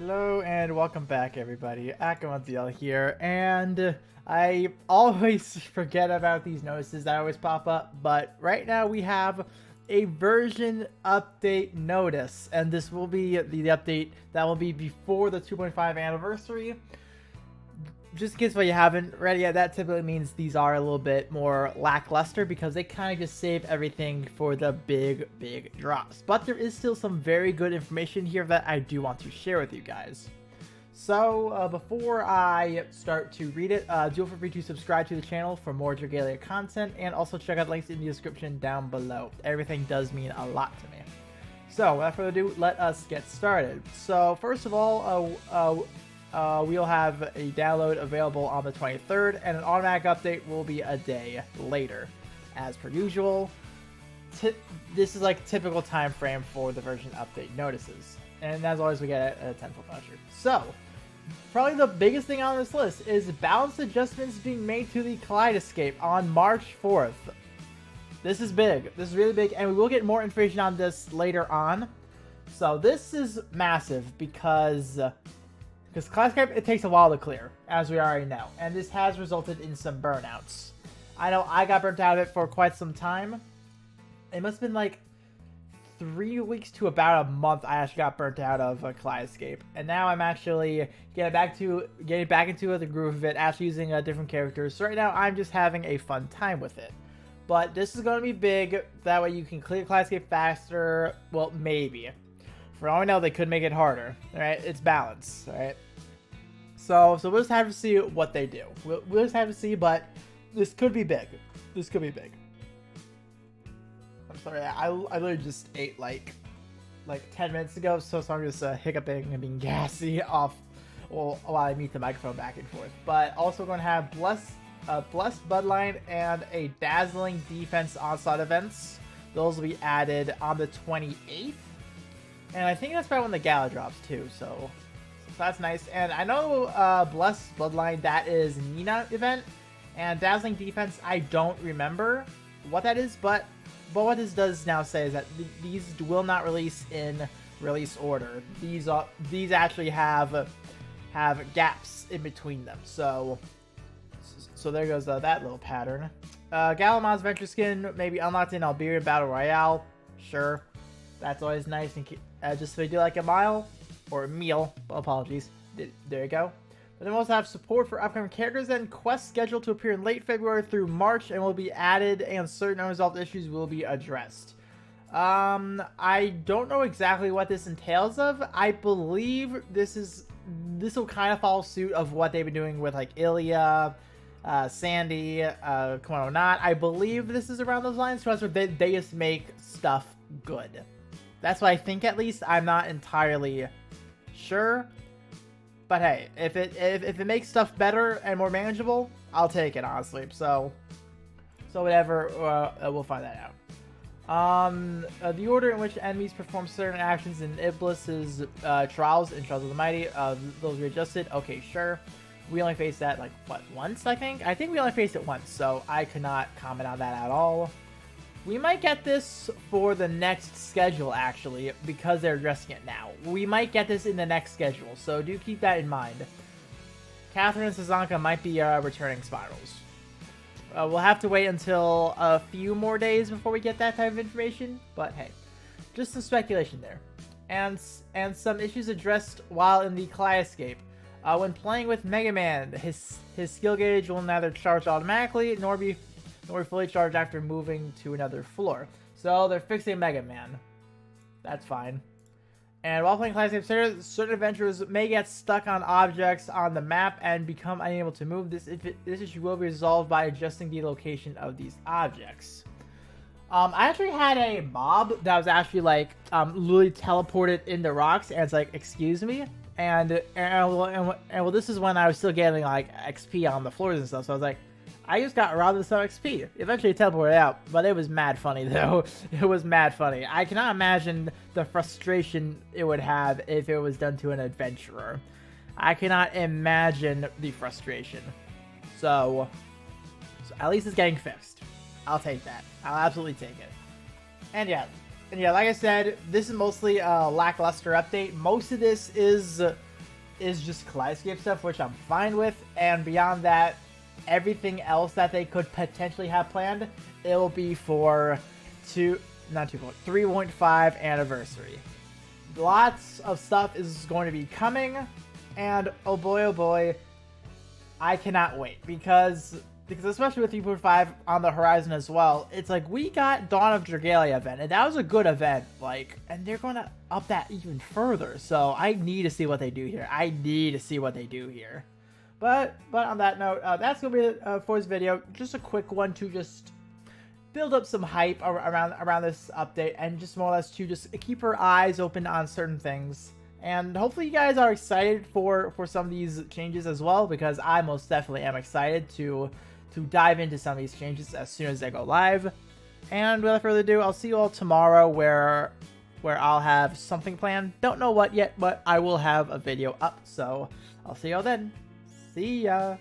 Hello and welcome back, everybody. Akamathiel here, and I always forget about these notices that always pop up, but right now we have a version update notice, and this will be the update that will be before the 2.5 anniversary. Just in case you haven't read yet, that typically means these are a little bit more lackluster because they kind of just save everything for the big drops. But there is still some very good information here that I do want to share with you guys. So before I start to read it, do feel free to subscribe to the channel for more Dragalia content, and also check out links in the description down below. Everything does mean a lot to me. So without further ado, let us get started. So first of all, we'll have a download available on the 23rd, and an automatic update will be a day later. As per usual, this is like typical time frame for the version update notices. And as always, we get a 10-foot pleasure. So, probably the biggest thing on this list is balance adjustments being made to the Kaleidoscape on March 4th. This is big. This is really big, and we will get more information on this later on. So this is massive because Kaleidoscape, it takes a while to clear, as we already know, and this has resulted in some burnouts. I know I got burnt out of it for quite some time. It must have been like 3 weeks to about a month I actually got burnt out of Kaleidoscape, and now I'm actually getting back into the groove of it, actually using different characters. So right now I'm just having a fun time with it. But this is going to be big, that way you can clear Kaleidoscape faster. Well, maybe. For all we know, they could make it harder. Alright, it's balance. Alright. So we'll just have to see what they do. We'll just have to see, but this could be big. This could be big. I'm sorry, I literally just ate like 10 minutes ago, so I'm just hiccuping and being gassy off while I meet the microphone back and forth. But also going to have Blessed Bloodline and a Dazzling Defense Onslaught events. Those will be added on the 28th. And I think that's about when the gala drops too, so that's nice. And I know Blessed Bloodline, that is Nina event, and Dazzling Defense, I don't remember what that is, but what this does now say is that these will not release in release order. These actually have gaps in between them. So there goes that little pattern. Galamon's Venture Skin may be unlocked in Alberia Battle Royale. Sure. That's always nice, and just so you do like a mile, or a meal, apologies, there you go. But then we also have support for upcoming characters and quests scheduled to appear in late February through March and will be added, and certain unresolved issues will be addressed. I don't know exactly what this entails of. I believe this will kind of follow suit of what they've been doing with like Ilya, Sandy, Komodo Not. I believe this is around those lines, so they just make stuff good. That's what I think, at least. I'm not entirely sure. But hey, if it makes stuff better and more manageable, I'll take it, honestly. So whatever, we'll find that out. The order in which enemies perform certain actions in Iblis's Trials of the Mighty, those were adjusted. Okay, sure. We only faced that, like, what, once, I think? I think we only faced it once, so I could not comment on that at all. We might get this for the next schedule, actually, because they're addressing it now. We might get this in the next schedule, so do keep that in mind. Catherine and Sazanka might be returning spirals. We'll have to wait until a few more days before we get that type of information, but hey, just some speculation there. And some issues addressed while in the Kaleidoscape. When playing with Mega Man, his skill gauge will neither charge automatically nor be fully charged after moving to another floor. So they're fixing Mega Man. That's fine. And while playing Kaleidoscape, certain adventurers may get stuck on objects on the map and become unable to move. This issue will be resolved by adjusting the location of these objects. I actually had a mob that was actually like literally teleported into rocks, and it's like, excuse me? And well, this is when I was still getting like XP on the floors and stuff, so I was like, I just got robbed of some XP. Eventually teleported out, but it was mad funny though. It was mad funny. I cannot imagine the frustration it would have if it was done to an adventurer. I cannot imagine the frustration. So at least it's getting fixed. I'll take that. I'll absolutely take it. And yeah, like I said, this is mostly a lackluster update. Most of this is is just Kaleidoscape stuff, which I'm fine with. And beyond that, everything else that they could potentially have planned, it will be for 3.5 anniversary. Lots of stuff is going to be coming, and oh boy, I cannot wait because especially with 3.5 on the horizon as well, it's like we got Dawn of Dragalia event, and that was a good event, like, and they're going to up that even further. So I need to see what they do here. But on that note, that's gonna be it for this video. Just a quick one to just build up some hype around this update, and just more or less to just keep our eyes open on certain things. And hopefully you guys are excited for some of these changes as well, because I most definitely am excited to dive into some of these changes as soon as they go live. And without further ado, I'll see you all tomorrow where I'll have something planned. Don't know what yet, but I will have a video up. So I'll see you all then. See ya.